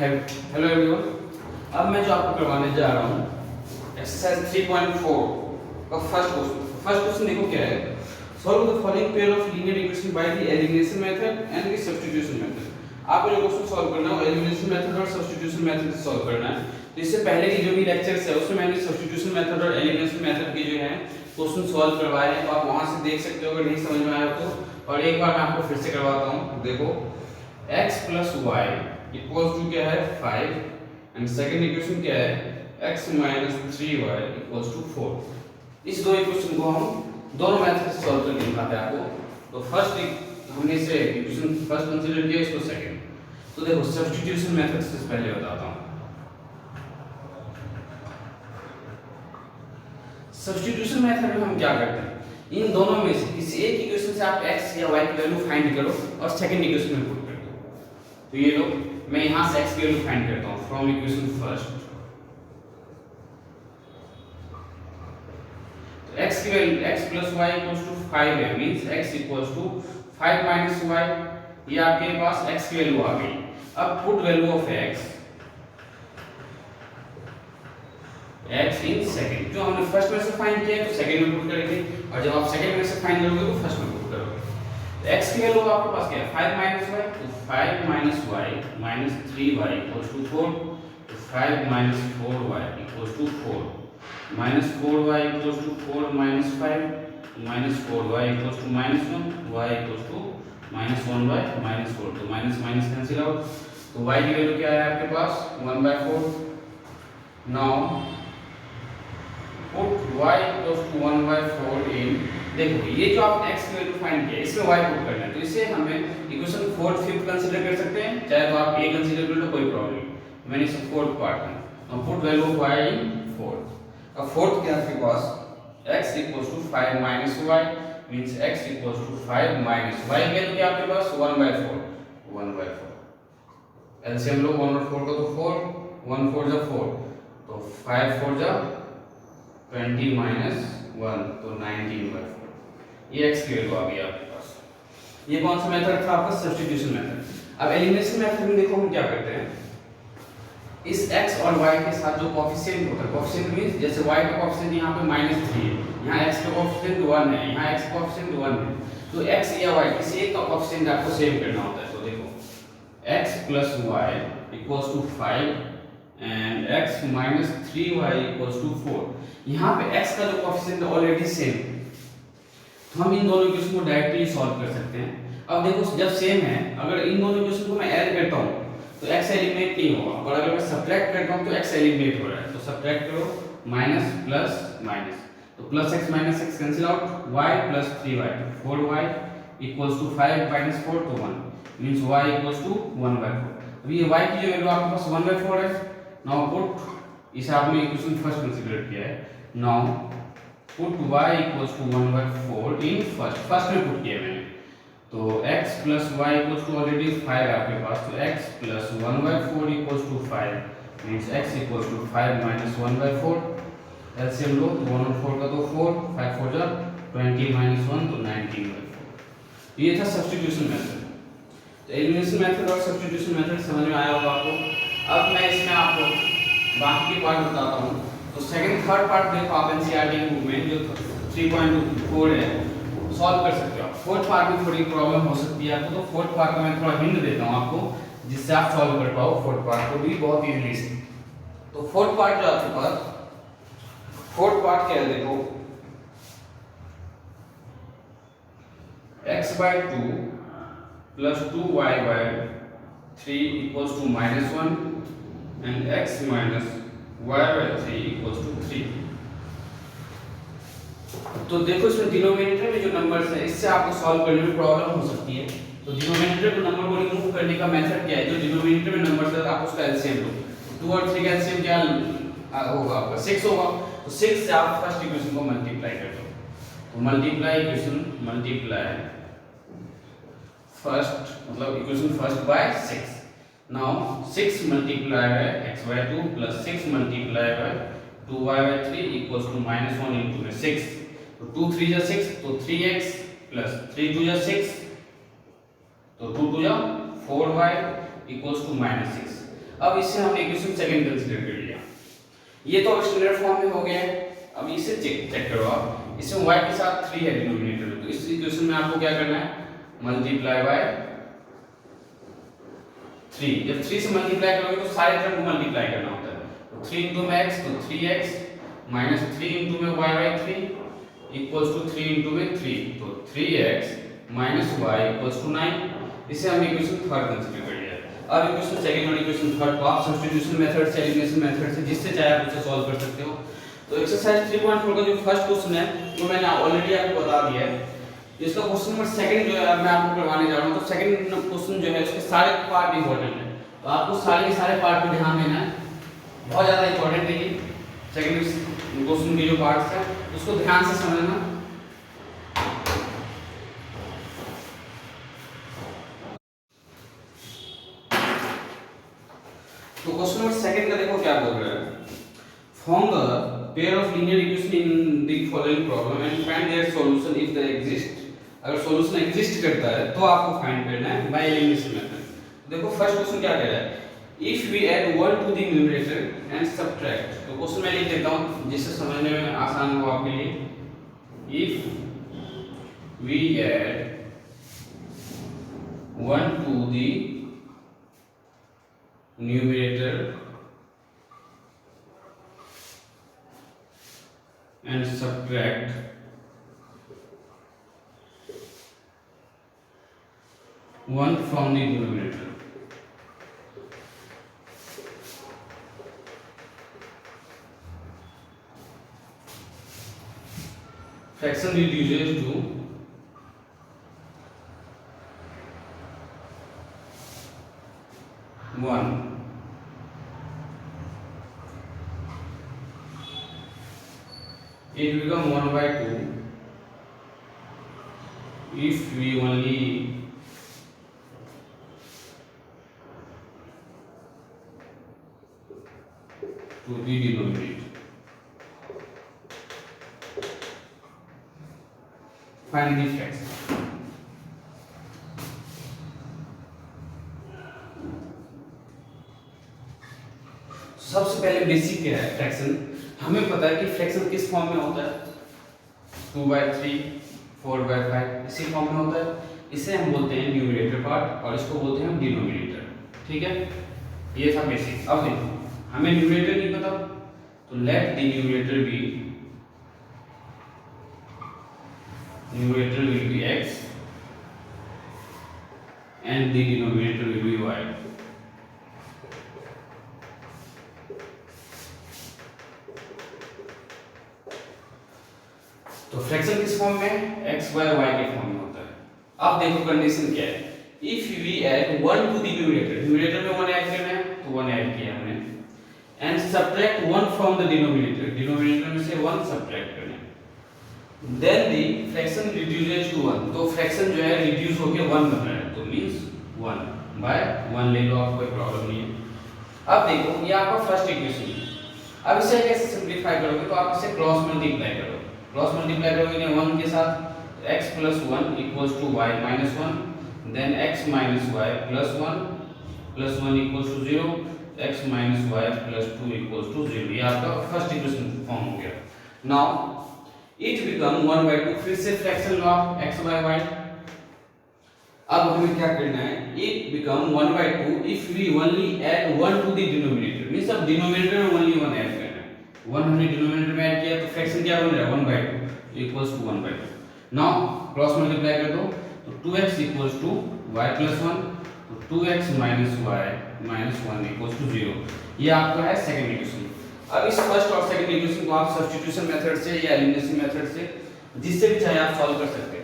Hello everyone. अब मैं जो आपको करवाने जा रहा हूँ एक्सरसाइज 3.4 का फर्स्ट क्वेश्चन देखो क्या है। Solve the following pair of linear equation by the elimination method and the substitution method. आपको जो क्वेश्चन सॉल्व करना है वो एलिमिनेशन मेथड और सब्स्टिट्यूशन मेथड से सॉल्व करना है। तो इससे पहले की जो भी लेक्चर्स है उसमें मैंने सब्स्टिट्यूशन मेथड और एलिमिनेशन मेथड के जो है क्वेश्चन सॉल्व करवाए हैं, तो आप वहां से देख सकते हो अगर नहीं समझ में आया तो। और एक बार मैं आपको फिर से करवाता हूँ। देखो x plus y equals to क्या है 5 एंड सेकंड इक्वेशन क्या है x minus 3y equals to 4। इस दो इक्वेशन को हम दोनों मेथड से सॉल्व करके दिखाते हैं आपको। तो फर्स्ट हमने इसे इक्वेशन फर्स्ट कंसीडर किया, इसको सेकंड। तो देखो सब्स्टिट्यूशन मेथड से पहले बताता हूं। सब्स्टिट्यूशन मेथड में हम क्या करते हैं, इन दोनों में से किसी एक इक्वेशन से आप x या y की वैल्यू फाइंड करो और सेकंड इक्वेशन में पुट कर दो। तो ये लो, मैं यहां से x की वैल्यू फाइंड करता हूं फ्रॉम इक्वेशन फर्स्ट। तो x की value x plus y equals to 5 है, means x equals to 5 minus y। ये आपके पास x की वैल्यू आ गई। अब put value of x in second. जो हमने फर्स्ट में से फाइंड किया तो सेकंड में पुट करेंगे, और जब आप सेकंड में से फाइंड करोगे तो फर्स्ट में पुट करोगे। तो x की वैल्यू आपके पास क्या है 5 minus y, तो 5 minus y minus 3y equals to 4। तो 5 minus 4y equals to 4 minus 4y equals to 4 minus 5 minus 4y equals to minus 1 y equals to minus 1 by minus 4। तो minus minus cancel out. तो y की value क्या है आपके पास 1/4। Now put y equals to 1/4 इन, देखो ये जो आप x की वैल्यू फाइंड किया इसमें y पुट करना है, तो इसे हमें इक्वेशन 4th 5th कंसीडर कर सकते हैं, चाहे तो आप a कंसीडर कर लो, कोई प्रॉब्लम नहीं। मैंने इसे 4th पार्ट में, अब put value of y in 4th। अब 4th क्या है आपके पास x equals to 5 minus y means x equals to 5 minus y की वैल्यू क्या आपके पास 1/4। एलसीएम लो 1 और 4 का, तो 4 1 4 जा 4, तो 5 4 जा 20 minus 1, तो 19/4। ये x की वैल्यू आ गई आपके पास। ये कौन सा मेथड था आपका सब्स्टिट्यूशन मेथड। अब एलिमिनेशन मेथड में देखो हम क्या करते हैं, इस x और y के साथ जो कोएफिशिएंट होता है, कोएफिशिएंट मींस जैसे y का कोएफिशिएंट यहाँ पे -3 है, यहाँ x का कोएफिशिएंट 1 है, यहाँ x का कोएफिशिएंट 1 है, तो x या y किसी एक का कोएफिशिएंट आपको सेव करना होता है। तो देखो x plus y equals to 5 and x minus 3y equals to 4। यहाँ पे x का जो कोएफिशिएंट है ऑलरेडी सेम, तो हम इन दोनों इक्वेशन को डायरेक्टली सॉल्व कर सकते हैं। अब देखो जब सेम है, अगर इन दोनों इक्वेशन को मैं ऐड करता हूँ तो x एलिमिनेट नहीं होगा, और अगर मैं सब्ट्रैक्ट करता हूँ तो x एलिमिनेट हो रहा है। तो सब्ट्रैक्ट करो, माइनस प्लस माइनस, तो plus x minus x cancel out, y plus 3y, तो 4y इक्वल्स टू 5 माइनस 4 तो 1 मींस y इक्वल्स टू 1/4। अब ये y की जो वैल्यू आपके पास 1/4 है। नाउ पुट, इसे आपने इक्वेशन फर्स्ट कंसीडर किया है, now put y equals to 1/4 in first में पुट किया मैंने, तो x plus y equals to already 5 आपके पास, तो x plus 1/4 equals to 5 means x equals to 5 minus 1/4। LCM लो, 1 और 4 का, तो 4 5 4 जा 20 minus 1, तो 19/4। ये था सब्स्टिट्यूशन मेथड। तो एलिमिनेशन मेथड और सब्स्टिट्यूशन मेथड समझ में आया होगा आपको। अब मैं इसमें आपको बाकी के पार्ट बताता हूँ। तो सेकंड थर्ड पार्ट देखो आप एनसीईआरटी की बुक में जो 3.4 है सॉल्व कर सकते हो। फोर्थ पार्ट में थोड़ी प्रॉब्लम हो सकती है आपको, तो फोर्थ पार्ट में मैं थोड़ा हिंट देता हूँ आपको जिससे आप सॉल्व कर पाओ फोर्थ पार्ट को भी बहुत इजीली से। तो फोर्थ पार्ट जो आपके पास, फोर्थ पार्ट क्या है देखो, x/2 plus 2y/3 equals to -1 and x minus y/3 equals to 3। तो देखो इसमें डिनोमिनेटर में जो नंबर्स है इससे आपको सॉल्व करने में प्रॉब्लम हो सकती है। तो डिनोमिनेटर को नंबर को रिमूव करने का मेथड क्या है, जो डिनोमिनेटर में नंबर्स है आप उसका एलसीएम लो। 2 और 3 का एलसीएम क्या होगा आपका 6 होगा, तो 6 से आप फर्स्ट इक्वेशन को मल्टीप्लाई कर दो। तो मल्टीप्लाई इक्वेशन मल्टीप्लाई फर्स्ट मतलब equation first by 6। Now 6 multiply by x/2 plus 6 multiply by 2y/3 equals to -1 into 6। तो 2 3 जा 6, तो 3x प्लस 3 2 जा 6, तो 2 2 जा 4y इक्वल्स टू -6। अब इससे हमने इक्वेशन सेकंड कंसीडर कर लिया। ये तो स्टैंडर्ड फॉर्म में हो गया है। अब इसे चेक करो आप, इसमें y के साथ 3 है डिनोमिनेटर में, तो इस इक्वेशन में आपको क्या करना है, मल्टीप्लाई बाय 3। जब 3 से मल्टीप्लाई करोगे तो सारे टर्म को मल्टीप्लाई करना होता है। तो 3 into में x तो 3x माइनस 3 into में y by 3 equals to 3 into में 3, तो 3x minus y equals to 9। इसे हमने इक्वेशन थर्ड कंसीडर कर लिया। अब इक्वेशन सेकंड और इक्वेशन थर्ड को आप सब्स्टिट्यूशन मेथड से, एलिमिनेशन मेथड से, जिससे चाहे आप उसे सॉल्व कर सकते हो। तो एक्सरसाइज 3.4 का जो फर्स्ट क्वेश्चन है वो मैंने ऑलरेडी आपको बता दिया है। इसका क्वेश्चन नंबर सेकंड जो है अब मैं आपको करवाने जा रहा हूं। तो सेकंड क्वेश्चन जो है उसके सारे पार्ट इंपॉर्टेंट है, तो आपको सारे के सारे पार्ट पे ध्यान देना है। बहुत ज्यादा इंपॉर्टेंट है ये सेकंड क्वेश्चन के जो पार्ट्स हैं उसको ध्यान से समझना। तो क्वेश्चन नंबर सेकंड का देखो क्या बोल रहा है, form the pair of linear equation in the following problem and find their solution if they exist. अगर सॉल्यूशन एग्जिस्ट करता है तो आपको फाइंड करना है बाय एलिमिनेशन मेथड। देखो फर्स्ट क्वेश्चन क्या कह रहा है, if we add 1 to the numerator and subtract. तो क्वेश्चन मैं लिख देता हूं जिससे समझने में आसान हो आपके लिए। If we add 1 to the numerator and subtract 1 from the denominator, fraction reduces to one, it become 1 by 2 if we only to the denominator. Find the fraction. सबसे पहले बेसिक क्या है फ्रैक्शन, हमें पता है कि फ्रैक्शन किस फॉर्म में होता है, 2/3, 4/5 इसी फॉर्म में होता है। इसे हम बोलते हैं न्यूमरेटर पार्ट और इसको बोलते हैं हम डिनोमिनेटर। ठीक है, ये था बेसिक। अब देखो हमें न्यूमरेटर नहीं पता, तो let the numerator will be x and the denominator will be y. तो फ्रैक्शन किस फॉर्म में, x by y के फॉर्म में होता है। अब देखो कंडीशन क्या है, if we add 1 to the numerator में 1 ऐड करना है तो 1 ऐड किया हमने, and subtract 1 from the denominator में से 1 सब्ट्रैक्ट करना है, then the fraction reduces to 1। तो फ्रैक्शन जो है रिड्यूस होकर 1 बन रहा है, तो मींस 1 by 1 ले लो, आप कोई प्रॉब्लम नहीं है। अब देखो ये आपका फर्स्ट इक्वेशन है। अब इसे कैसे सिंपलीफाई करोगे, तो आप इसे क्रॉस मल्टीप्लाई करो। क्रॉस मल्टीप्लाई करोगे 1 के साथ, x plus 1 equals to y minus 1, then x minus y plus 1 equals to 0, x minus y plus 2 equals to 0। ये आपका फर्स्ट इक्वेशन फॉर्म हो गया। नाउ it become 1 by 2, फिर से फ्रैक्शन लो आप x by y। अब हमें क्या करना है, it become 1 by 2 if we only add 1 to the denominator, means अब डिनोमिनेटर में only 1 ऐड करना है। 1 हमने डिनोमिनेटर में ऐड किया तो फ्रैक्शन क्या बन रहा है, 1 by 2 equals to 1 by 2। Now cross multiply कर दो तो 2x equals to y plus 1, तो 2x minus y minus 1 equals to 0। ये आपका है सेकंड इक्वेशन। अब इस फर्स्ट और सेकंड इक्वेशन को आप सब्स्टिट्यूशन मेथड से या एलिमिनेशन मेथड से, जिससे भी चाहे आप सॉल्व कर सकते हैं।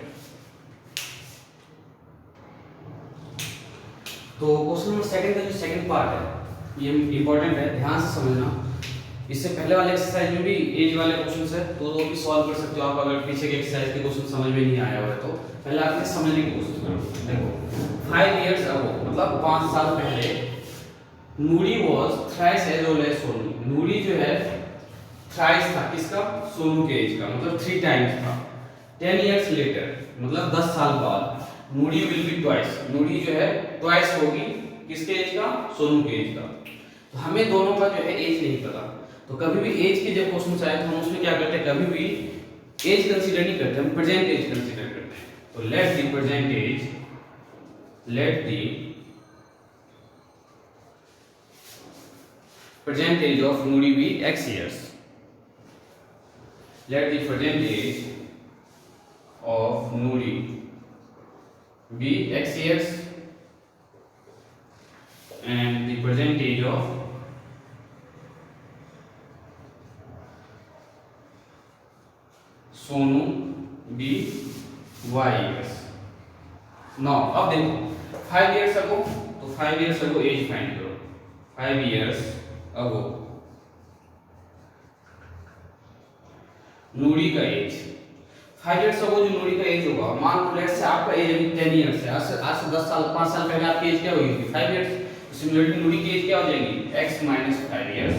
तो क्वेश्चन नंबर सेकंड का जो सेकंड पार्ट है ये इंपॉर्टेंट है, ध्यान से समझना। इससे पहले वाले एक्सरसाइज में भी एज वाले क्वेश्चंस है तो वो भी सॉल्व कर सकते हो आप, अगर पीछे के एक्सरसाइज के क्वेश्चन समझ में नहीं आया हुआ है तो पहले आप इसे समझने की कोशिश करो। देखो 5 years ago, मतलब 5 साल पहले, Noori was thrice as old as Sonu. Noori जो है थ्राइस था किसका, सोनू के एज का, मतलब 3 टाइम्स था। 10 years later, मतलब 10 साल बाद, नूरी विल बी ट्वाइस। नूरी जो है ट्वाइस होगी किसके एज का, सोनू के एज का। तो हमें दोनों का जो है एज नहीं पता, तो कभी भी एज के जब क्वेश्चन आए तो हम उसमें क्या करते हैं, कभी भी एज कंसीडर नहीं करते, हम प्रेजेंट एज कंसीडर करते हैं। तो let the present age, let the present age of Nuri be x years. Let the present age of Nuri be x years and the present age of Sonu be y years. Now अब देखो 5 years ago, तो 5 years ago age find करो, 5 years ago नूरी का as, 5 years ago जो नूरी का as होगा, मान लो let's say आपका एज अभी 10 years है, आज से 10 साल 5 साल पहले आपकी एज क्या होगी, 5 years, सिमिलरली नूरी की एज क्या हो जाएगी, x minus 5 years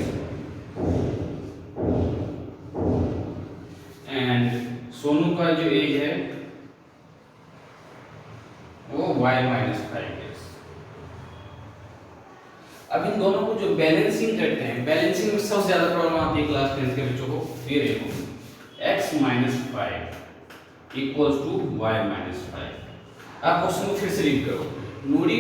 and Sonu का जो एज है वो y minus 5 years। अब इन दोनों को जो बैलेंसिंग करते हैं, बैलेंसिंग में सबसे ज्यादा प्रॉब्लम आती है क्लास 10 के बच्चों को, ये देखो x minus 5 equals to y minus 5। आप क्वेश्चन को फिर से रीड करो, नूरी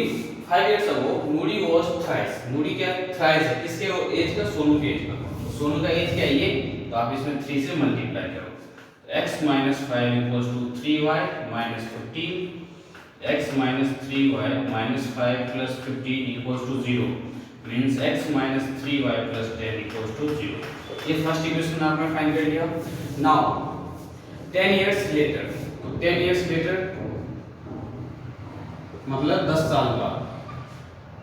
5 years ago Noori was thrice, नूरी क्या थ्राइस है, किसके एज का, सोनू के एज का, तो सोनू का एज क्या है ये, तो आप इसमें 3 से मल्टीप्लाई करो, x minus 5 equals to 3y minus 15, x minus 3y minus 5 plus 15 equals to 0, means x minus 3y plus 10 equals to 0। ये फर्स्ट इक्वेशन आपने फाइंड कर लिया। नाउ 10 years later, तो 10 years later मतलब 10 साल बाद,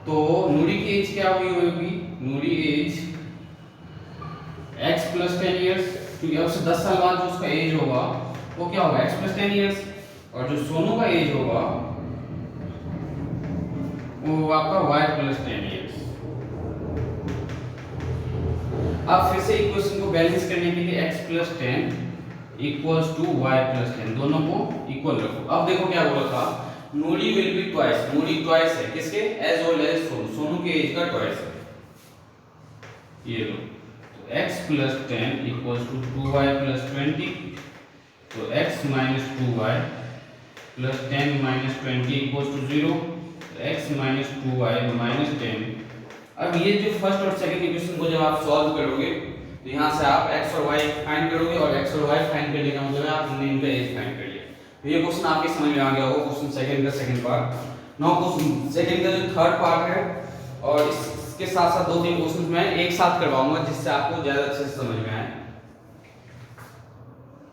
तो नूरी की एज क्या हुई होगी, नूरी एज x plus 10 years, क्योंकि अब से 10 साल बाद जो उसका एज होगा वो क्या होगा, x plus 10 years, और जो सोनू का एज होगा वो आपका y plus 10 years। अब फिर से इक्वेशन को बैलेंस करने के लिए x plus 10 equals to y plus 10, दोनों को इक्वल रखो। अब देखो क्या बोला था, Noori will be twice, Noori twice है किसके, as well as Sonu, Sonu के एज का ट्वाइस है, ये लो, तो x plus 10 equals to 2y plus 20, तो x minus 2y plus 10 minus 20 equals to 0, x minus 2y minus 10। अब ये जो फर्स्ट और सेकंड इक्वेशन को जब आप सॉल्व करोगे तो यहाँ से आप x और y फाइंड करोगे, और x और y फाइंड करने का मतलब है आपने इनका एज फाइंड कर लिया। तो ये क्वेश्चन आपके समझ में आ गया होगा, क्वेश्चन सेकंड का second part. Now question second का जो थर्ड पार्ट है, और इसके साथ साथ 2-3 क्वेश्चन मैं एक साथ करवाऊंगा जिससे आपको ज्यादा अच्छे से समझ में आए।